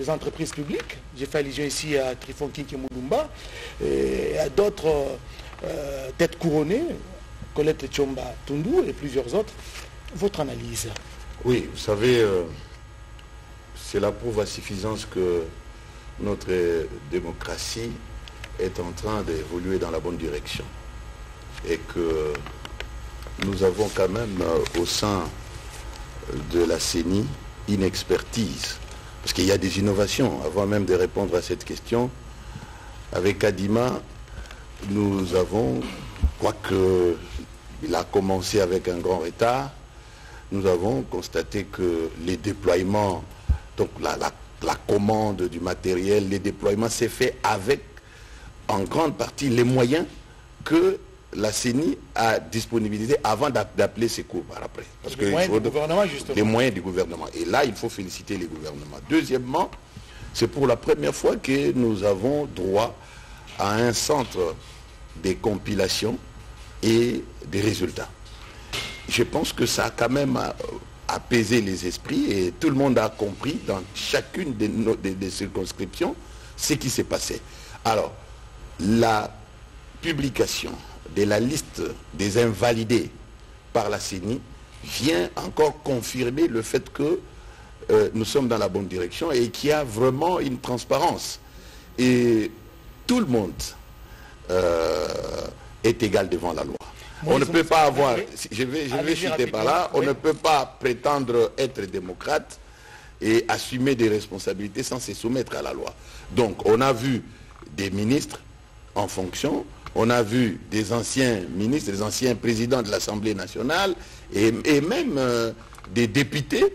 des entreprises publiques. J'ai fait allusion ici à Trifon Kinki Moulumba et à d'autres têtes couronnées, Colette Tchomba Tundu et plusieurs autres. Votre analyse? Oui, vous savez, c'est la preuve à suffisance que notre démocratie est en train d'évoluer dans la bonne direction. Et que nous avons quand même au sein de la CENI une expertise. Parce qu'il y a des innovations. Avant même de répondre à cette question, avec Kadima, nous avons, quoique il a commencé avec un grand retard, nous avons constaté que les déploiements, donc la commande du matériel, les déploiements s'est fait avec en grande partie les moyens que la CENI a disponibilisés avant d'appeler ses cours par après. Parce les moyens du gouvernement, justement. Les moyens du gouvernement. Et là, il faut féliciter les gouvernements. Deuxièmement, c'est pour la première fois que nous avons droit à un centre de compilation et des résultats. Je pense que ça a quand même apaisé les esprits et tout le monde a compris dans chacune des circonscriptions ce qui s'est passé. Alors, la publication de la liste des invalidés par la CENI vient encore confirmer le fait que nous sommes dans la bonne direction et qu'il y a vraiment une transparence. Et tout le monde est égal devant la loi. On ne peut pas avoir, je vais citer par là, on ne peut pas prétendre être démocrate et assumer des responsabilités sans se soumettre à la loi. Donc on a vu des ministres en fonction, on a vu des anciens ministres, des anciens présidents de l'Assemblée nationale et même des députés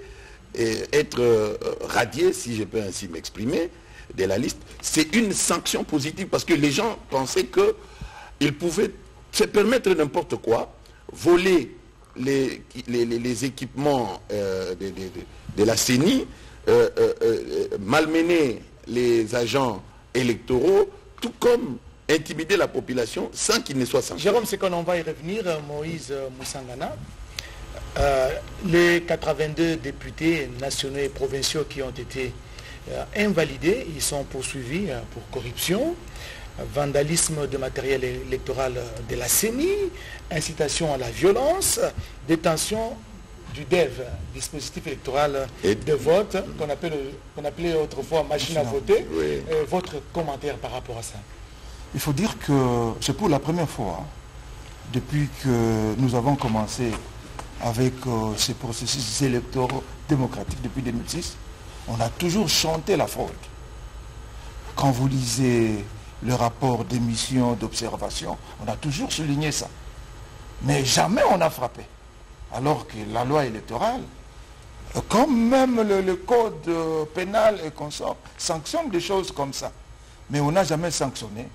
être radiés, si je peux ainsi m'exprimer, de la liste. C'est une sanction positive parce que les gens pensaient qu'ils pouvaient se permettre n'importe quoi, voler les équipements de la CENI, malmener les agents électoraux, tout comme intimider la population sans qu'il ne soit sanctionné. Jérôme, c'est qu'on en va y revenir, Moïse Moussangana. Les 82 députés nationaux et provinciaux qui ont été invalidés, ils sont poursuivis pour corruption, vandalisme de matériel électoral de la CENI, incitation à la violence, détention du DEV, dispositif électoral de vote, qu'on appelait autrefois machine à voter. Oui. Votre commentaire par rapport à ça? Il faut dire que c'est pour la première fois, depuis que nous avons commencé avec ces processus électoraux démocratiques depuis 2006, on a toujours chanté la fraude. Quand vous lisez le rapport d'émission, d'observation, on a toujours souligné ça. Mais jamais on a frappé. Alors que la loi électorale, comme même le code pénal et consort, sanctionne des choses comme ça. Mais on n'a jamais sanctionné.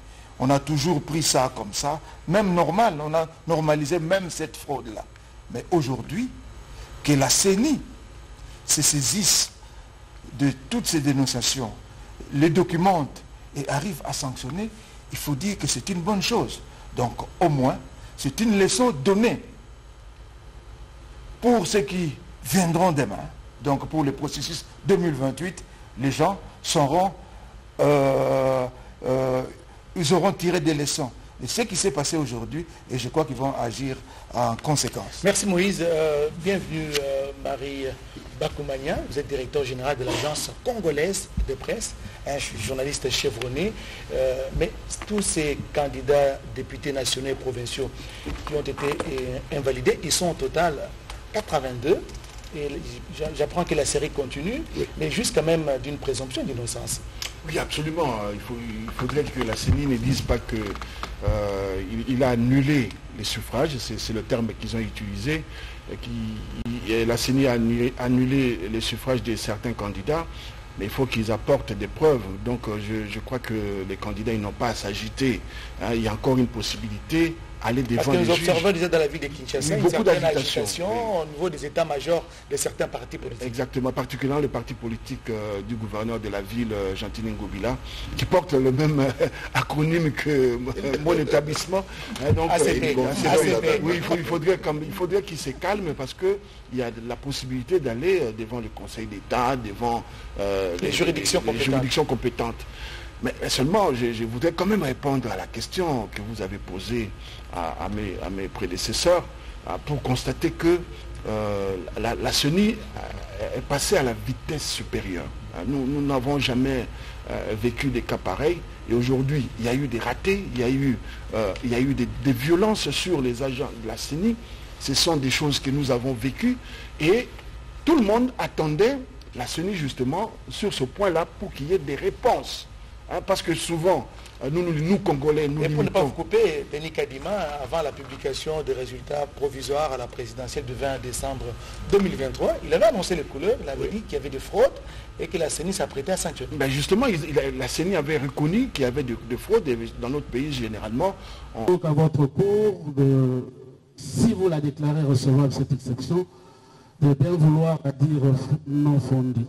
On a toujours pris ça comme ça, même normal, on a normalisé même cette fraude-là. Mais aujourd'hui, que la CENI se saisisse de toutes ces dénonciations, les documente et arrive à sanctionner, il faut dire que c'est une bonne chose. Donc au moins, c'est une leçon donnée pour ceux qui viendront demain. Donc pour le processus 2028, les gens seront... ils auront tiré des leçons de ce qui s'est passé aujourd'hui et je crois qu'ils vont agir en conséquence. Merci Moïse. Bienvenue Marie Bakoumania. Vous êtes directeur général de l'agence congolaise de presse, un journaliste chevronné. Mais tous ces candidats députés nationaux et provinciaux qui ont été invalidés, ils sont au total 82. Et j'apprends que la série continue, mais jusqu'à même d'une présomption d'innocence. Oui, absolument. Il faudrait que la CENI ne dise pas qu'il a annulé les suffrages, c'est le terme qu'ils ont utilisé. La CENI a annulé les suffrages de certains candidats, mais il faut qu'ils apportent des preuves. Donc je crois que les candidats n'ont pas à s'agiter. Il y a encore une possibilité aller devant Parce que les nous juges. observons déjà dans la ville de Kinshasa une Beaucoup certaine d'agitation, agitation au niveau des états-majors de certains partis politiques. Exactement, particulièrement le parti politique du gouverneur de la ville, Gentili Ngobila, qui porte le même acronyme que mon établissement. Donc, ACP. oui, il faudrait qu'il se calme parce qu'il y a la possibilité d'aller devant le Conseil d'État, devant les juridictions compétentes. Mais seulement, je voudrais quand même répondre à la question que vous avez posée à mes prédécesseurs pour constater que la CENI est passée à la vitesse supérieure. Nous n'avons jamais vécu des cas pareils et aujourd'hui, il y a eu des ratés, il y a eu des violences sur les agents de la CENI. Ce sont des choses que nous avons vécues et tout le monde attendait la CENI justement sur ce point-là pour qu'il y ait des réponses. Parce que souvent, nous Congolais, nous et pour limitons... ne pas vous couper, Denis Kadima, avant la publication des résultats provisoires à la présidentielle du 20 décembre 2023, il avait annoncé les couleurs, il avait dit qu'il y avait des fraudes et que la CENI s'apprêtait à sanctionner. Ben justement, la CENI avait reconnu qu'il y avait de fraudes et dans notre pays, généralement... Donc à votre cours, si vous la déclarez recevable cette exception, de bien vouloir dire non fondé.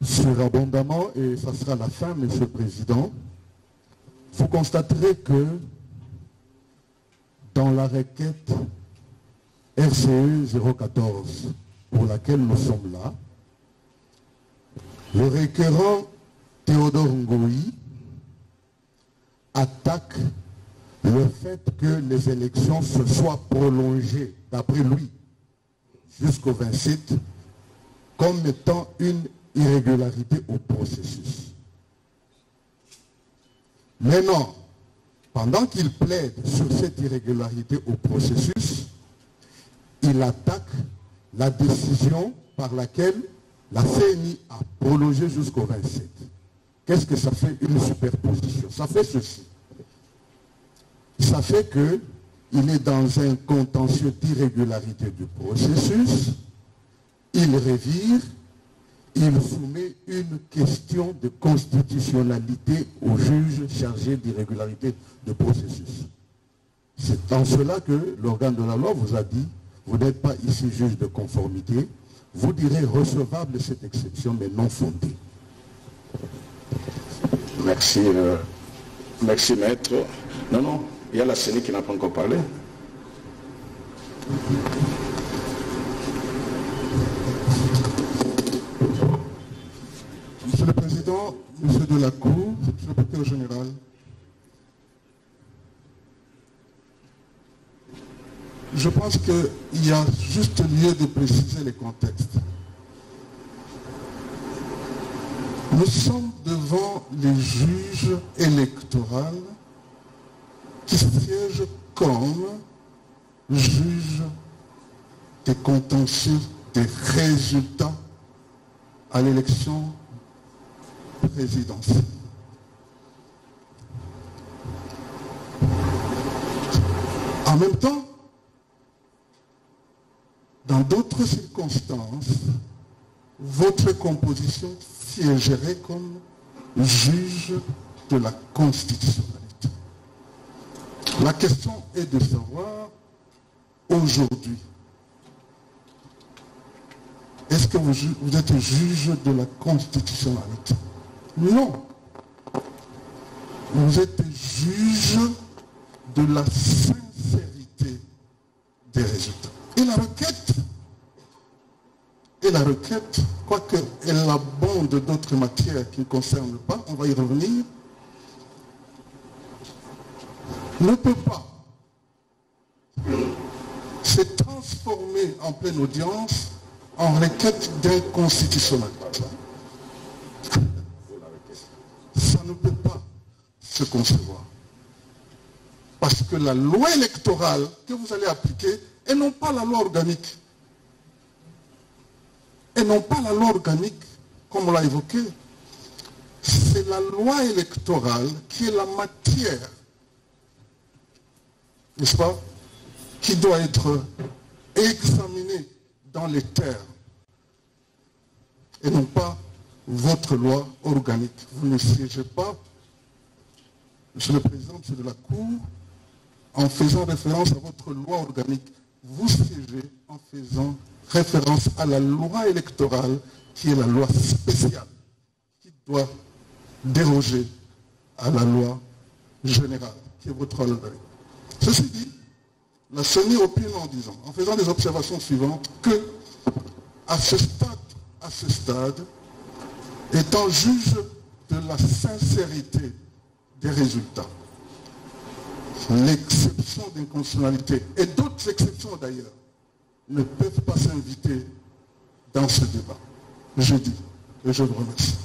Surabondamment, et ça sera la fin, Monsieur le Président, vous constaterez que dans la requête RCE 014, pour laquelle nous sommes là, le requérant Théodore Ngoï attaque le fait que les élections se soient prolongées, d'après lui, jusqu'au 27, comme étant une irrégularité au processus. Mais non, pendant qu'il plaide sur cette irrégularité au processus, il attaque la décision par laquelle la CENI a prolongé jusqu'au 27. Qu'est-ce que ça fait une superposition? Ça fait ceci. Ça fait qu'il est dans un contentieux d'irrégularité du processus, il revire, il soumet une question de constitutionnalité au juge chargé d'irrégularité de processus. C'est en cela que l'organe de la loi vous a dit, vous n'êtes pas ici juge de conformité, vous direz recevable cette exception, mais non fondée. Merci, merci maître. Non, il y a la CENI qui n'a pas encore parlé. Monsieur le Président, Monsieur de la Cour, Monsieur le Procureur général, je pense qu'il y a juste lieu de préciser les contextes. Nous sommes devant les juges électoraux qui siègent comme juges des contentieux des résultats à l'élection présidentielle. En même temps, dans d'autres circonstances, votre composition siégerait comme juge de la constitutionnalité. La question est de savoir, aujourd'hui, est-ce que vous êtes juge de la constitutionnalité? Non. Vous êtes juge de la sincérité des résultats. Et la requête, quoique elle abonde d'autres matières qui ne concernent pas, on va y revenir, ne peut pas se transformer en pleine audience en requête d'inconstitutionnalité. Ça ne peut pas se concevoir. Parce que la loi électorale que vous allez appliquer, et non pas la loi organique, et non pas la loi organique, comme on l'a évoqué, c'est la loi électorale qui est la matière, n'est-ce pas, qui doit être examinée dans les termes, et non pas votre loi organique. Vous ne siégez pas Monsieur le Président, Monsieur de la Cour, en faisant référence à votre loi organique, vous siégez en faisant référence à la loi électorale qui est la loi spéciale, qui doit déroger à la loi générale, qui est votre loi organique. Ceci dit, la CENI opine en disant, en faisant des observations suivantes, que à ce stade, étant juge de la sincérité des résultats, l'exception d'inconstitutionnalité et d'autres exceptions d'ailleurs ne peuvent pas s'inviter dans ce débat. Je dis et je vous remercie.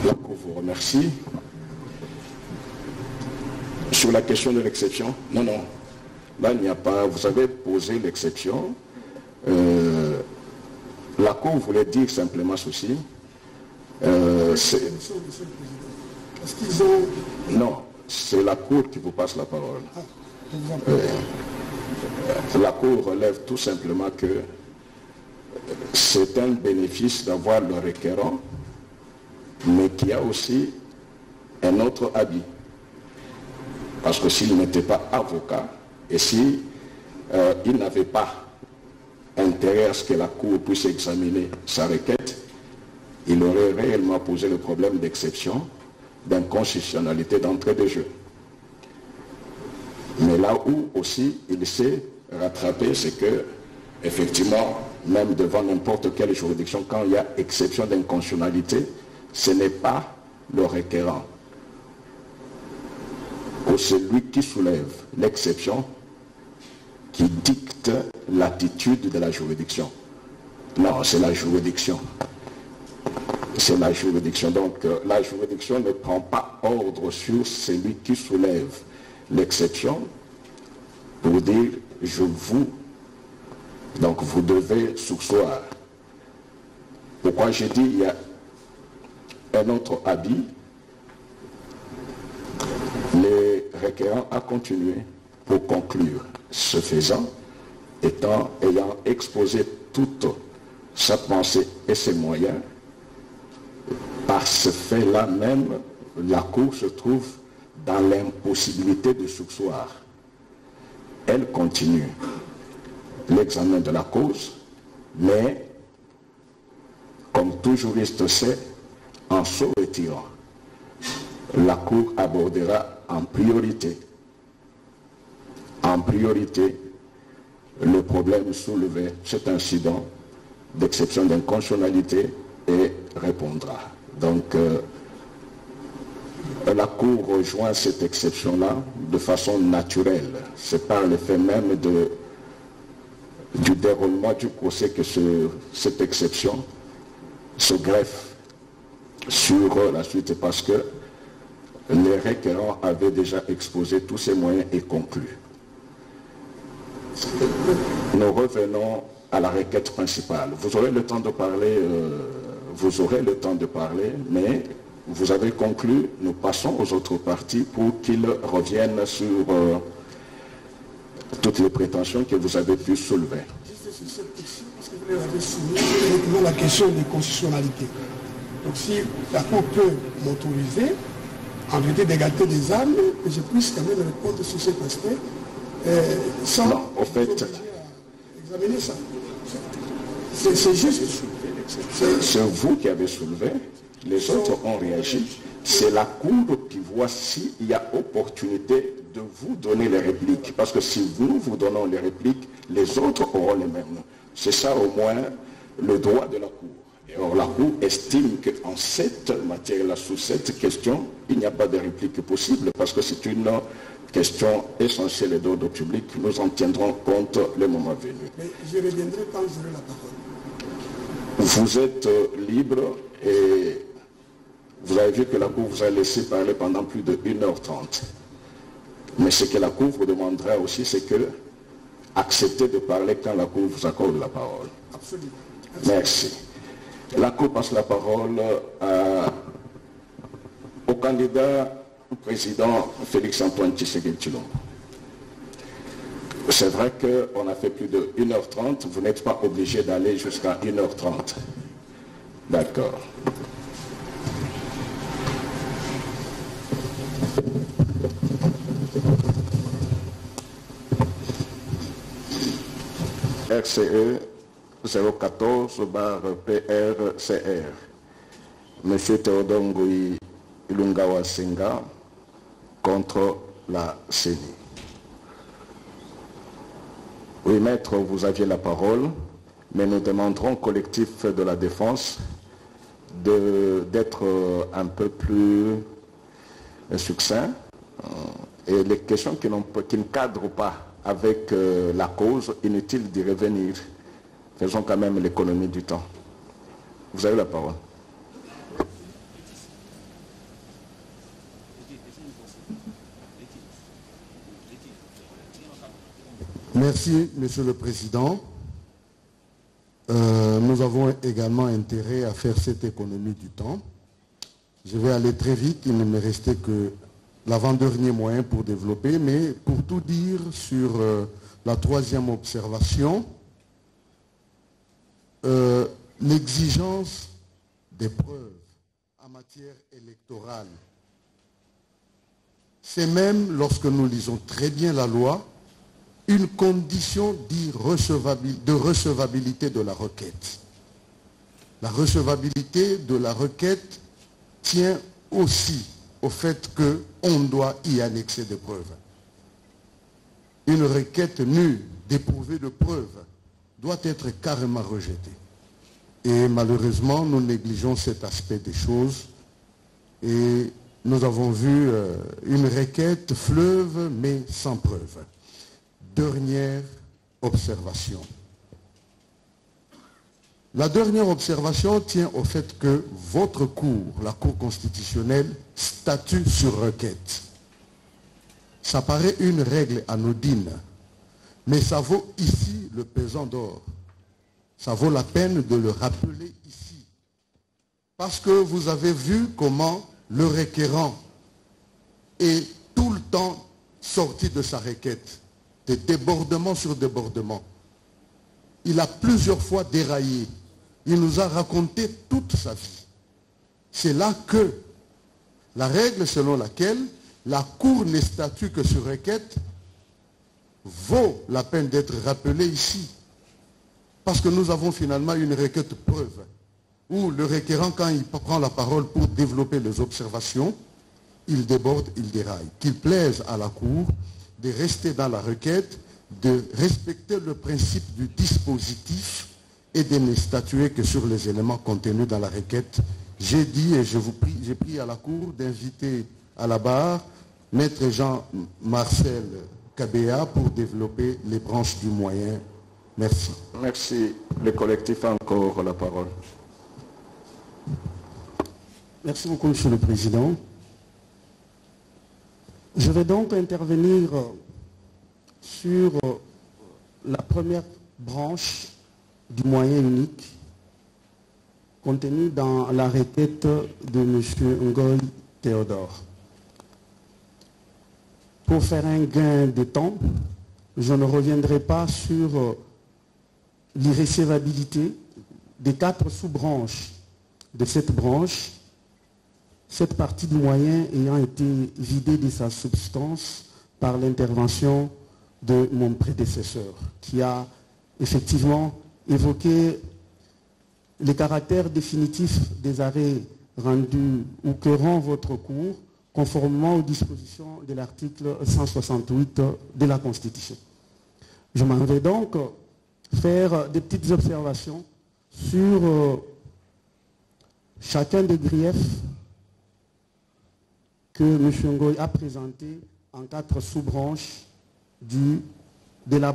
La Cour vous remercie. Sur la question de l'exception, non. Là, il n'y a pas. Vous avez posé l'exception. La Cour voulait dire simplement ceci. Est-ce qu'ils ont... Non, c'est la Cour qui vous passe la parole. La Cour relève tout simplement que c'est un bénéfice d'avoir le requérant, mais qu'il y a aussi un autre habit. Parce que s'il n'était pas avocat, et si il n'avait pas intérêt à ce que la Cour puisse examiner sa requête, il aurait réellement posé le problème d'exception, d'inconstitutionnalité d'entrée de jeu. Mais là où aussi il s'est rattrapé, c'est que, effectivement, même devant n'importe quelle juridiction, quand il y a exception d'inconstitutionnalité, ce n'est pas le requérant ou celui qui soulève l'exception qui dicte l'attitude de la juridiction. Non, c'est la juridiction. C'est la juridiction. Donc, la juridiction ne prend pas ordre sur celui qui soulève l'exception pour dire je vous. Donc, vous devez surseoir. Pourquoi j'ai dit il y a un autre habit? Les requérants a continué pour conclure. Ce faisant, ayant exposé toute sa pensée et ses moyens, par ce fait-là même, la Cour se trouve dans l'impossibilité de surseoir. Elle continue l'examen de la cause, mais, comme tout juriste sait, en se retirant, la Cour abordera en priorité le problème soulevé, cet incident d'exception d'inconstitutionnalité, et répondra. Donc, la Cour rejoint cette exception-là de façon naturelle. C'est par le fait même du déroulement du procès que cette exception se greffe sur la suite, parce que les requérants avaient déjà exposé tous ces moyens et conclu. Nous revenons à la requête principale. Vous aurez le temps de parler, mais vous avez conclu, nous passons aux autres parties pour qu'ils reviennent sur toutes les prétentions que vous avez pu soulever. Juste sur cette question, parce que vous l'avez souligné, la question de constitutionnalité. Donc si la Cour peut m'autoriser, en vérité d'égalité des armes, que je puisse quand même répondre sur cet aspect, sans non, au fait, examiner ça. C'est juste. C'est vous qui avez soulevé, les autres ont réagi. C'est la Cour qui voit s'il y a opportunité de vous donner les répliques. Parce que si nous vous donnons les répliques, les autres auront les mêmes. C'est ça au moins le droit de la Cour. Or, la Cour estime qu'en cette matière-là, sous cette question, il n'y a pas de réplique possible, parce que c'est une question essentielle d'ordre public. Nous en tiendrons compte le moment venu. Mais je reviendrai quand j'aurai la parole. Vous êtes libre et vous avez vu que la Cour vous a laissé parler pendant plus de 1h30. Mais ce que la Cour vous demandera aussi, c'est que acceptez de parler quand la Cour vous accorde la parole. Absolument. Merci. La Cour passe la parole au candidat au président Félix-Antoine Tshisekedi Tshilombo. C'est vrai qu'on a fait plus de 1h30, vous n'êtes pas obligé d'aller jusqu'à 1h30. D'accord. RCE 014/PRCR. Monsieur Théodore Ngoï Ilungawa Senga contre la CENI. Oui, maître, vous aviez la parole, mais nous demanderons au collectif de la défense d'être un peu plus succinct. Et les questions qui ne cadrent pas avec la cause, inutile d'y revenir. Faisons quand même l'économie du temps. Vous avez la parole. Merci, Monsieur le Président. Nous avons également intérêt à faire cette économie du temps. Je vais aller très vite, il ne me restait que l'avant-dernier moyen pour développer, mais pour tout dire sur la troisième observation, l'exigence des preuves en matière électorale, c'est même, lorsque nous lisons très bien la loi, une condition de recevabilité de la requête. La recevabilité de la requête tient aussi au fait qu'on doit y annexer des preuves. Une requête nue, dépourvue de preuves, doit être carrément rejetée. Et malheureusement, nous négligeons cet aspect des choses. Et nous avons vu une requête fleuve, mais sans preuve. Dernière observation. La dernière observation tient au fait que votre cour, la Cour constitutionnelle, statue sur requête. Ça paraît une règle anodine, mais ça vaut ici le pesant d'or. Ça vaut la peine de le rappeler ici. Parce que vous avez vu comment le requérant est tout le temps sorti de sa requête. Des débordements sur débordements. Il a plusieurs fois déraillé. Il nous a raconté toute sa vie. C'est là que la règle selon laquelle la Cour ne statue que sur requête vaut la peine d'être rappelée ici. Parce que nous avons finalement une requête preuve, où le requérant, quand il prend la parole pour développer les observations, il déborde, il déraille. Qu'il plaise à la Cour de rester dans la requête, de respecter le principe du dispositif et de ne statuer que sur les éléments contenus dans la requête. J'ai dit et j'ai pris à la Cour d'inviter à la barre Maître Jean-Marcel Kabea pour développer les branches du moyen. Merci. Merci. Le collectif a encore la parole. Merci beaucoup, Monsieur le Président. Je vais donc intervenir sur la première branche du moyen unique contenue dans la requête de M. Ngoï Théodore. Pour faire un gain de temps, je ne reviendrai pas sur l'irrécevabilité des 4 sous-branches de cette branche, cette partie du moyen ayant été vidée de sa substance par l'intervention de mon prédécesseur, qui a effectivement évoqué les caractères définitifs des arrêts rendus ou que rend votre cour conformément aux dispositions de l'article 168 de la Constitution. Je m'en vais donc faire des petites observations sur chacun des griefs que M. Ngoï a présenté en 4 sous-branches de la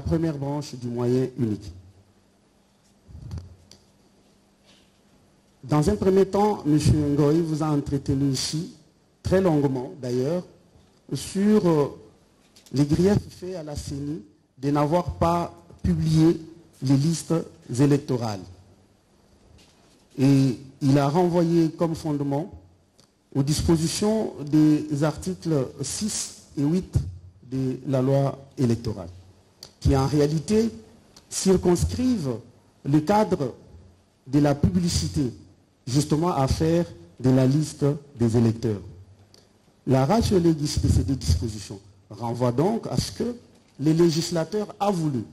première branche du moyen unique. Dans un premier temps, M. Ngoï vous a entretenu ici, très longuement d'ailleurs, sur les griefs faits à la CENI de n'avoir pas publié les listes électorales. Et il a renvoyé comme fondement aux dispositions des articles 6 et 8 de la loi électorale, qui en réalité circonscrivent le cadre de la publicité, justement à faire de la liste des électeurs. La ratio legis de ces 2 dispositions renvoie donc à ce que le législateur a voulu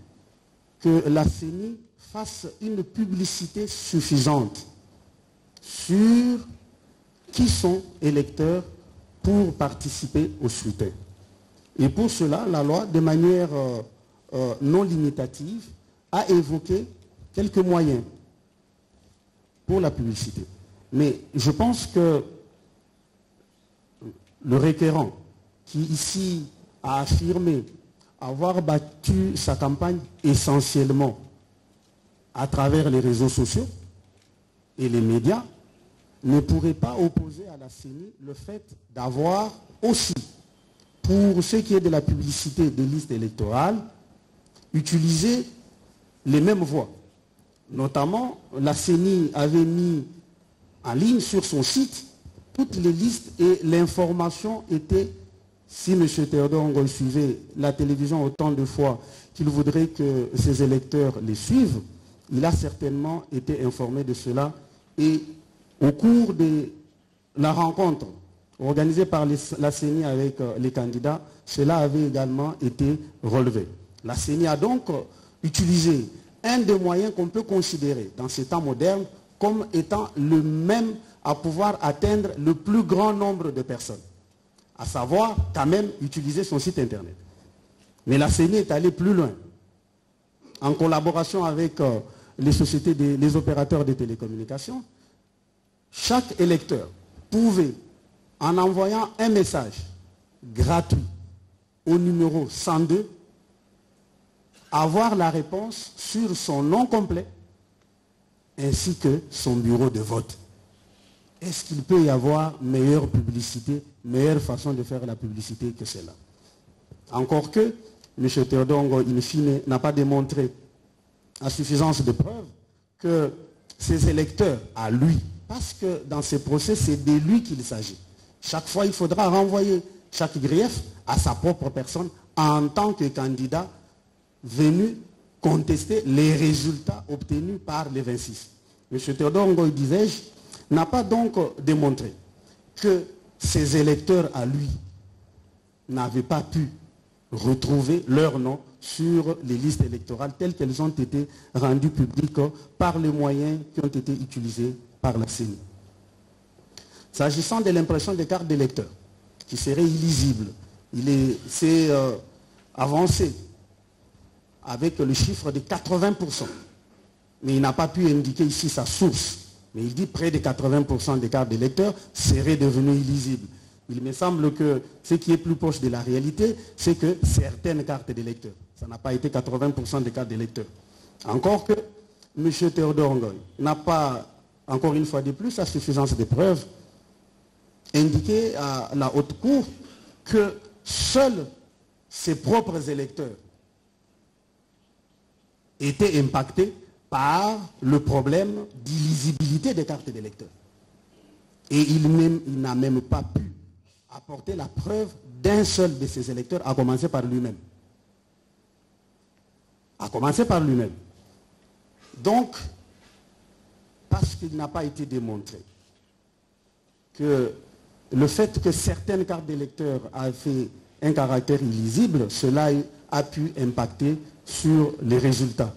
que la CENI fasse une publicité suffisante sur qui sont électeurs pour participer au scrutin. Et pour cela, la loi, de manière non limitative, a évoqué quelques moyens pour la publicité. Mais je pense que le requérant, qui ici a affirmé avoir battu sa campagne essentiellement à travers les réseaux sociaux et les médias, ne pourrait pas opposer à la CENI le fait d'avoir aussi, pour ce qui est de la publicité des listes électorales, utilisé les mêmes voies. Notamment, la CENI avait mis en ligne sur son site toutes les listes et l'information était, si M. Théodore Ngoy suivait la télévision autant de fois qu'il voudrait que ses électeurs les suivent, il a certainement été informé de cela et au cours de la rencontre organisée par la CENI avec les candidats, cela avait également été relevé. La CENI a donc utilisé un des moyens qu'on peut considérer dans ces temps modernes comme étant le même à pouvoir atteindre le plus grand nombre de personnes, à savoir quand même utiliser son site internet. Mais la CENI est allée plus loin, en collaboration avec les sociétés, les opérateurs de télécommunications. Chaque électeur pouvait, en envoyant un message gratuit au numéro 102, avoir la réponse sur son nom complet ainsi que son bureau de vote. Est-ce qu'il peut y avoir meilleure publicité, meilleure façon de faire la publicité que celle-là? Encore que M. Théodore Ngoy, in fine, n'a pas démontré à suffisance de preuves que ses électeurs, à lui, parce que dans ces procès, c'est de lui qu'il s'agit. Chaque fois, il faudra renvoyer chaque grief à sa propre personne en tant que candidat venu contester les résultats obtenus par les 26. M. Théodore Ngoy, disais-je, n'a pas donc démontré que ses électeurs à lui n'avaient pas pu retrouver leur nom sur les listes électorales telles qu'elles ont été rendues publiques par les moyens qui ont été utilisés par la CENI. S'agissant de l'impression des cartes d'électeurs, qui serait illisible, c'est avancé avec le chiffre de 80%. Mais il n'a pas pu indiquer ici sa source. Mais il dit près de 80% des cartes d'électeurs seraient devenues illisibles. Il me semble que ce qui est plus proche de la réalité, c'est que certaines cartes d'électeurs, ça n'a pas été 80% des cartes d'électeurs. Encore que M. Théodore Ngoy n'a pas, encore une fois de plus, à suffisance de preuves, indiqué à la haute cour que seuls ses propres électeurs étaient impactés par le problème d'illisibilité des cartes d'électeurs. Et il n'a même pas pu apporter la preuve d'un seul de ses électeurs, à commencer par lui-même. À commencer par lui-même. Donc, parce qu'il n'a pas été démontré que le fait que certaines cartes d'électeurs avaient un caractère illisible, cela a pu impacter sur les résultats.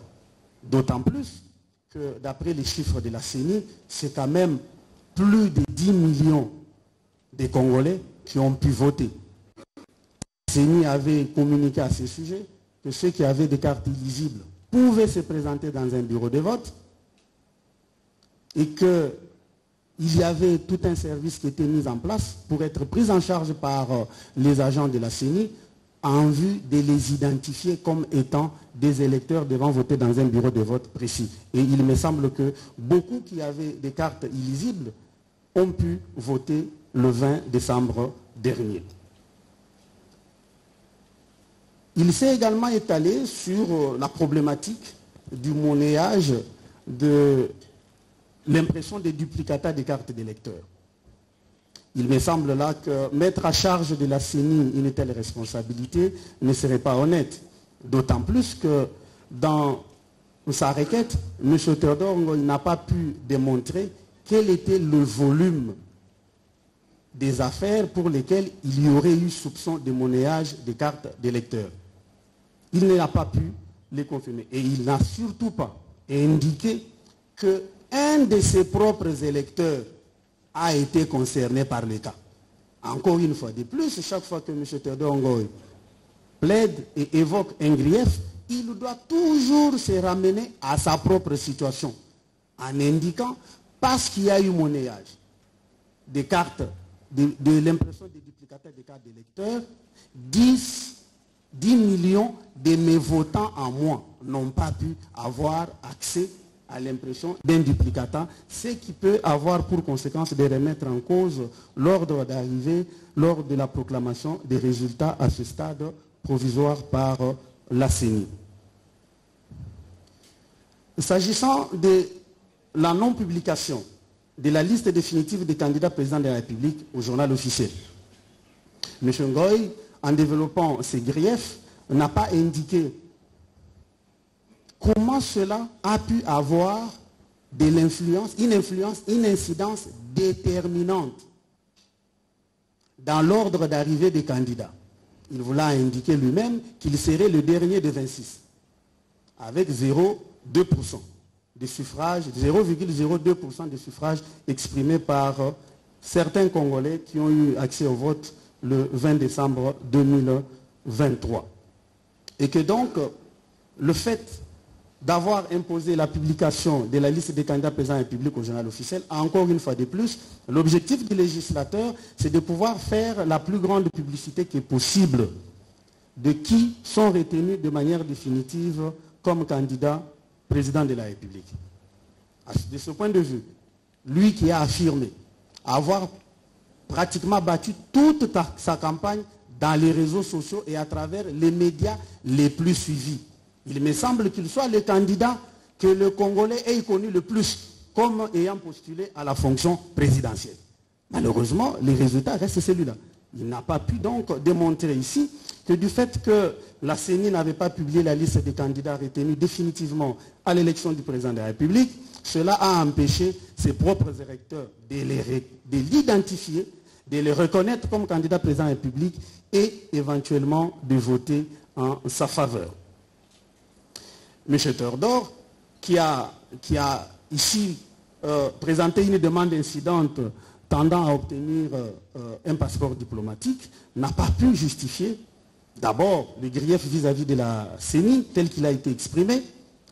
D'autant plus que d'après les chiffres de la CENI, c'est quand même plus de 10 millions de Congolais qui ont pu voter. La CENI avait communiqué à ce sujet que ceux qui avaient des cartes illisibles pouvaient se présenter dans un bureau de vote et qu'il y avait tout un service qui était mis en place pour être pris en charge par les agents de la CENI en vue de les identifier comme étant des électeurs devant voter dans un bureau de vote précis. Et il me semble que beaucoup qui avaient des cartes illisibles ont pu voter le 20 décembre dernier. Il s'est également étalé sur la problématique du monnayage de l'impression des duplicata des cartes d'électeurs. Il me semble là que mettre à charge de la CENI une telle responsabilité ne serait pas honnête. D'autant plus que dans sa requête, M. Théodore Ngoy n'a pas pu démontrer quel était le volume des affaires pour lesquelles il y aurait eu soupçon de monnayage des cartes d'électeurs. Il n'a pas pu les confirmer. Et il n'a surtout pas indiqué qu'un de ses propres électeurs a été concerné par le cas. Encore une fois de plus, chaque fois que M. Théodore Ngoy plaide et évoque un grief, il doit toujours se ramener à sa propre situation en indiquant, parce qu'il y a eu monnayage des cartes, de l'impression des duplicataires des cartes d'électeurs, 10 millions de mes votants en moins n'ont pas pu avoir accès à l'impression d'un duplicateur, ce qui peut avoir pour conséquence de remettre en cause l'ordre d'arrivée lors de la proclamation des résultats à ce stade provisoire par la CENI. S'agissant de la non-publication de la liste définitive des candidats présidents de la République au journal officiel, M. Ngoy, en développant ses griefs, n'a pas indiqué comment cela a pu avoir de l'influence, une incidence déterminante dans l'ordre d'arrivée des candidats. Il voulait indiquer lui-même qu'il serait le dernier de 26, avec 0,2% des suffrages, 0,02% des suffrages exprimés par certains Congolais qui ont eu accès au vote le 20 décembre 2023. Et que donc, le fait d'avoir imposé la publication de la liste des candidats présidents de la République au journal officiel, encore une fois de plus, l'objectif du législateur, c'est de pouvoir faire la plus grande publicité qui est possible de qui sont retenus de manière définitive comme candidats président de la République. De ce point de vue, lui qui a affirmé avoir pratiquement battu toute sa campagne dans les réseaux sociaux et à travers les médias les plus suivis, il me semble qu'il soit le candidat que le Congolais ait connu le plus comme ayant postulé à la fonction présidentielle. Malheureusement, les résultats restent celui-là. Il n'a pas pu donc démontrer ici que du fait que la CENI n'avait pas publié la liste des candidats retenus définitivement à l'élection du président de la République, cela a empêché ses propres électeurs de l'identifier, de les reconnaître comme candidat président de la République et éventuellement de voter en sa faveur. M. Théodore, qui a ici présenté une demande incidente tendant à obtenir un passeport diplomatique, n'a pas pu justifier d'abord le grief vis-à-vis de la CENI tel qu'il a été exprimé.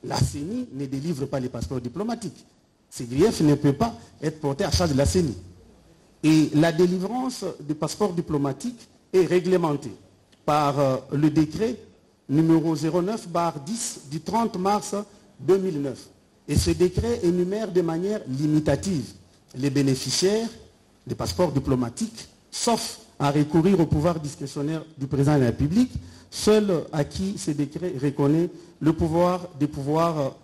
La CENI ne délivre pas les passeports diplomatiques. Ce grief ne peut pas être porté à charge de la CENI. Et la délivrance du passeport diplomatique est réglementée par le décret numéro 09/10 du 30 mars 2009. Et ce décret énumère de manière limitative les bénéficiaires des passeports diplomatiques, sauf à recourir au pouvoir discrétionnaire du président de la République, seul à qui ce décret reconnaît le pouvoir de pouvoir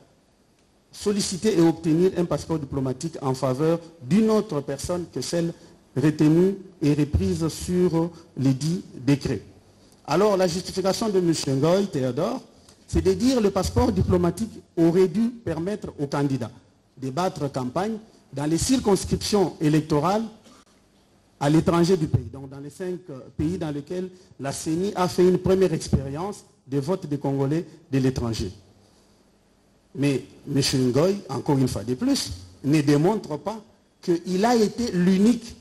solliciter et obtenir un passeport diplomatique en faveur d'une autre personne que celle retenue et reprise sur les dits décrets. Alors la justification de M. Ngoy, Théodore, c'est de dire que le passeport diplomatique aurait dû permettre aux candidats de battre campagne dans les circonscriptions électorales à l'étranger du pays, donc dans les 5 pays dans lesquels la CENI a fait une première expérience de vote des Congolais de l'étranger. Mais M. Ngoy, encore une fois de plus, ne démontre pas qu'il a été l'unique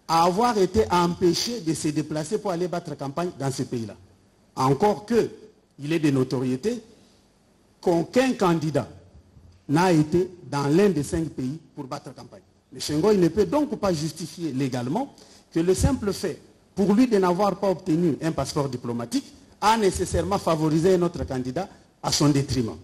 à avoir été empêché de se déplacer pour aller battre campagne dans ce pays-là. Encore qu'il est de notoriété qu'aucun candidat n'a été dans l'un des 5 pays pour battre campagne. M. Ngoy ne peut donc pas justifier légalement que le simple fait, pour lui de n'avoir pas obtenu un passeport diplomatique, a nécessairement favorisé un autre candidat à son détriment.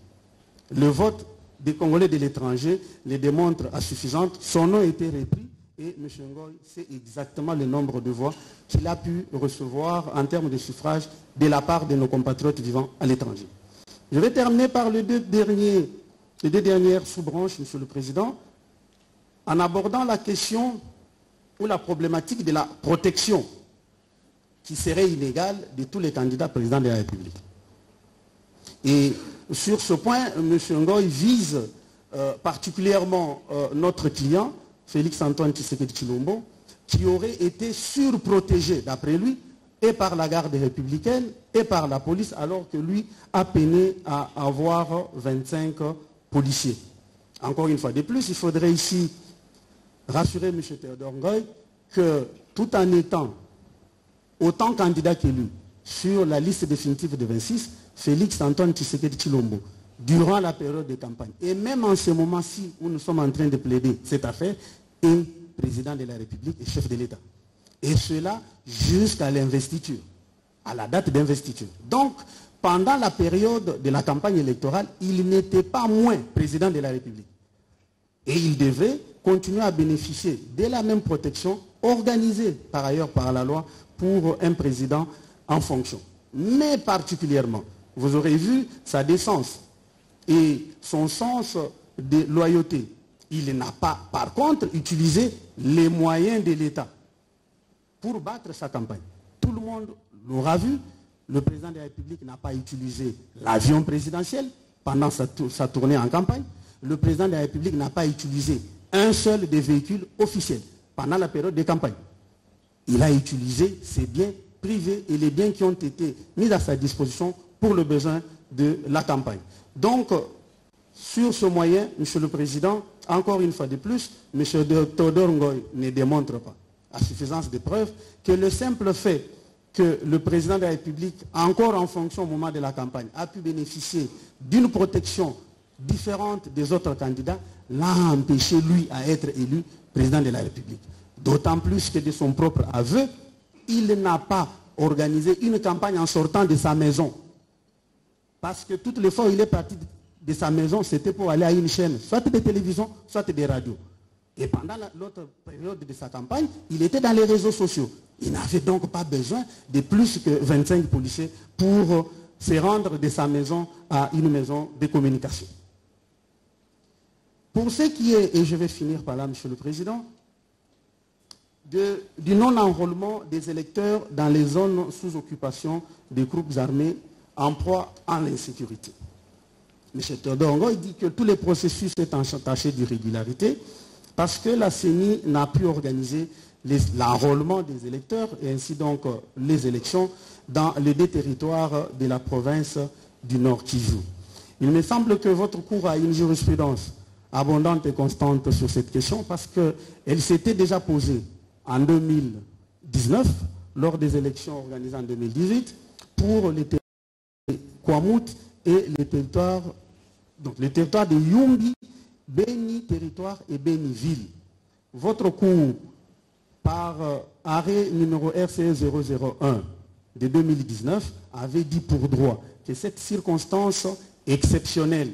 Le vote des Congolais de l'étranger le démontre à suffisante. Son nom a été repris et M. Ngoy sait exactement le nombre de voix qu'il a pu recevoir en termes de suffrage de la part de nos compatriotes vivant à l'étranger. Je vais terminer par les deux dernières sous-branches, M. le Président, en abordant la question ou la problématique de la protection qui serait inégale de tous les candidats présidents de la République. Et sur ce point, M. Ngoy vise particulièrement notre client, Félix Antoine Tshisekedi Tshilombo, qui aurait été surprotégé, d'après lui, et par la garde républicaine et par la police, alors que lui a peiné à avoir 25 policiers. Encore une fois de plus, il faudrait ici rassurer M. Théodore Ngoy que tout en étant autant candidat qu'élu sur la liste définitive de 26, Félix Antoine Tshisekedi Tshilombo, durant la période de campagne, et même en ce moment-ci où nous sommes en train de plaider cette affaire, est président de la République et chef de l'État. Et cela jusqu'à l'investiture, à la date d'investiture. Donc, pendant la période de la campagne électorale, il n'était pas moins président de la République. Et il devait continuer à bénéficier de la même protection organisée par ailleurs par la loi pour un président en fonction. Mais particulièrement, vous aurez vu sa décence et son sens de loyauté. Il n'a pas, par contre, utilisé les moyens de l'État pour battre sa campagne. Tout le monde l'aura vu, le président de la République n'a pas utilisé l'avion présidentiel pendant sa tournée en campagne. Le président de la République n'a pas utilisé un seul des véhicules officiels pendant la période de campagne. Il a utilisé ses biens privés et les biens qui ont été mis à sa disposition pour le besoin de la campagne. Donc, sur ce moyen, Monsieur le Président, encore une fois de plus, M. Théodore Ngoy ne démontre pas, à suffisance de preuves, que le simple fait que le président de la République, encore en fonction au moment de la campagne, a pu bénéficier d'une protection différente des autres candidats, l'a empêché, lui, à être élu président de la République. D'autant plus que de son propre aveu, il n'a pas organisé une campagne en sortant de sa maison. Parce que toutes les fois où il est parti de sa maison, c'était pour aller à une chaîne, soit de télévision, soit des radios. Et pendant l'autre période de sa campagne, il était dans les réseaux sociaux. Il n'avait donc pas besoin de plus que 25 policiers pour se rendre de sa maison à une maison de communication. Pour ce qui est, et je vais finir par là, Monsieur le Président, du non-enrôlement des électeurs dans les zones sous occupation des groupes armés en proie à l'insécurité. M. Théodore Ngoy dit que tous les processus sont entachés d'irrégularité parce que la CENI n'a pu organiser l'enrôlement des électeurs et ainsi donc les élections dans les deux territoires de la province du Nord Kivu. Il me semble que votre cour a une jurisprudence abondante et constante sur cette question parce qu'elle s'était déjà posée en 2019 lors des élections organisées en 2018 pour les territoires de Kwamut et les territoires, donc les territoires de Yumbi, Beni territoire et Beni ville. Votre cour, par arrêt numéro RCE 001 de 2019, avait dit pour droit que cette circonstance exceptionnelle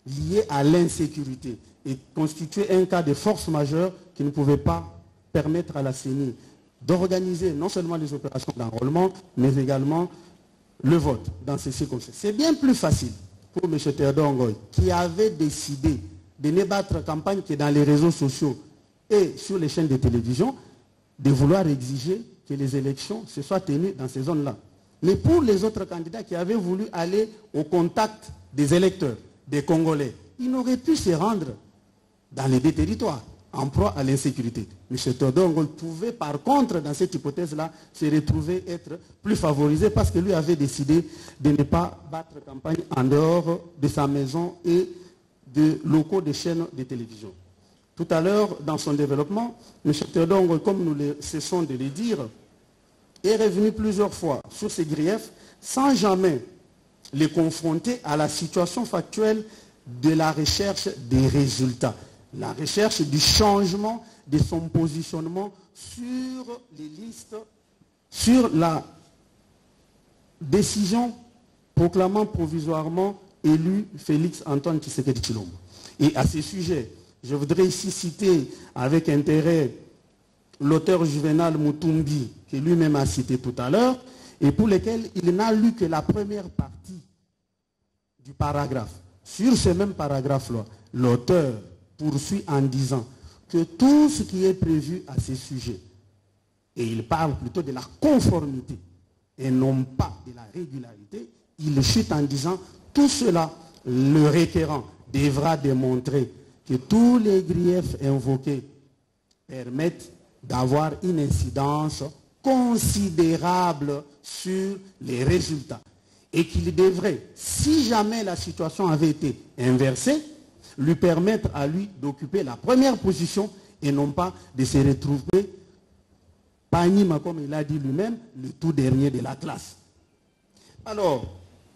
liée à l'insécurité et constituait un cas de force majeure qui ne pouvait pas permettre à la CENI d'organiser non seulement les opérations d'enrôlement, mais également le vote dans ces circonstances. C'est bien plus facile pour M. Théodore Ngoy, qui avait décidé de ne battre campagne que dans les réseaux sociaux et sur les chaînes de télévision, de vouloir exiger que les élections se soient tenues dans ces zones-là. Mais pour les autres candidats qui avaient voulu aller au contact des électeurs, des Congolais, ils n'auraient pu se rendre dans les deux territoires en proie à l'insécurité. M. Théodore Ngoy pouvait par contre, dans cette hypothèse-là, se retrouver être plus favorisé parce que lui avait décidé de ne pas battre campagne en dehors de sa maison et de locaux de chaînes de télévision. Tout à l'heure, dans son développement, M. Théodore Ngoy, comme nous le cessons de le dire, est revenu plusieurs fois sur ces griefs sans jamais les confronter à la situation factuelle de la recherche des résultats, la recherche du changement de son positionnement sur les listes, sur la décision proclamant provisoirement élu Félix Antoine Tshisekedi Tshilombo. Et à ce sujet, je voudrais ici citer avec intérêt l'auteur Juvenal Mutumbi, que lui-même a cité tout à l'heure, et pour lequel il n'a lu que la première partie du paragraphe. Sur ce même paragraphe-là, l'auteur poursuit en disant que tout ce qui est prévu à ce sujet, et il parle plutôt de la conformité et non pas de la régularité, il chute en disant tout cela, le requérant devra démontrer que tous les griefs invoqués permettent d'avoir une incidence considérable sur les résultats. Et qu'il devrait, si jamais la situation avait été inversée, lui permettre à lui d'occuper la première position et non pas de se retrouver Panima, comme il a dit lui-même, le tout dernier de la classe. Alors,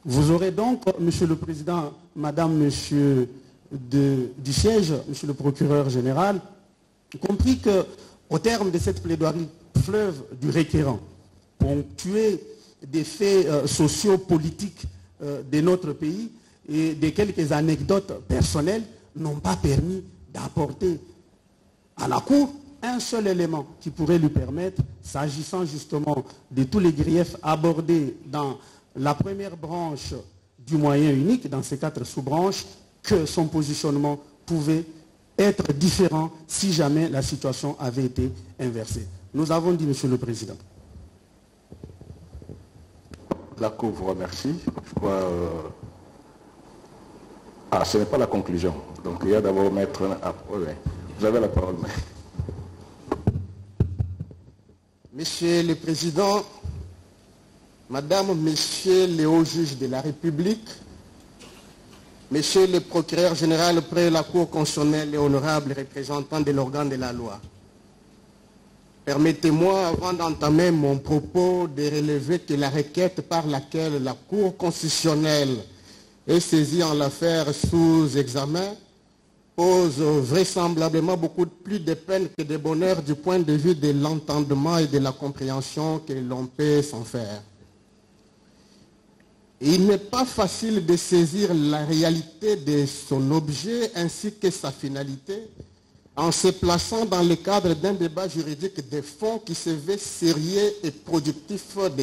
vous aurez donc, Monsieur le Président, Madame, Monsieur du siège, Monsieur le Procureur général, compris qu'au terme de cette plaidoirie fleuve du requérant, ponctuée des faits sociopolitiques de notre pays et de quelques anecdotes personnelles, n'ont pas permis d'apporter à la Cour un seul élément qui pourrait lui permettre, s'agissant justement de tous les griefs abordés dans la première branche du moyen unique, dans ces 4 sous-branches, que son positionnement pouvait être différent si jamais la situation avait été inversée. Nous avons dit, Monsieur le Président. La Cour vous remercie. Je crois, ce n'est pas la conclusion. Donc il y a d'abord mettre... Vous avez la parole. Monsieur le Président, Madame, Messieurs les hauts juges de la République, Monsieur le Procureur général près la Cour constitutionnelle et honorable représentant de l'organe de la loi, permettez-moi, avant d'entamer mon propos, de relever que la requête par laquelle la Cour constitutionnelle est saisie en l'affaire sous examen pose vraisemblablement beaucoup plus de peine que de bonheur du point de vue de l'entendement et de la compréhension que l'on peut s'en faire. Il n'est pas facile de saisir la réalité de son objet ainsi que sa finalité en se plaçant dans le cadre d'un débat juridique de fond qui se veut sérieux et productif de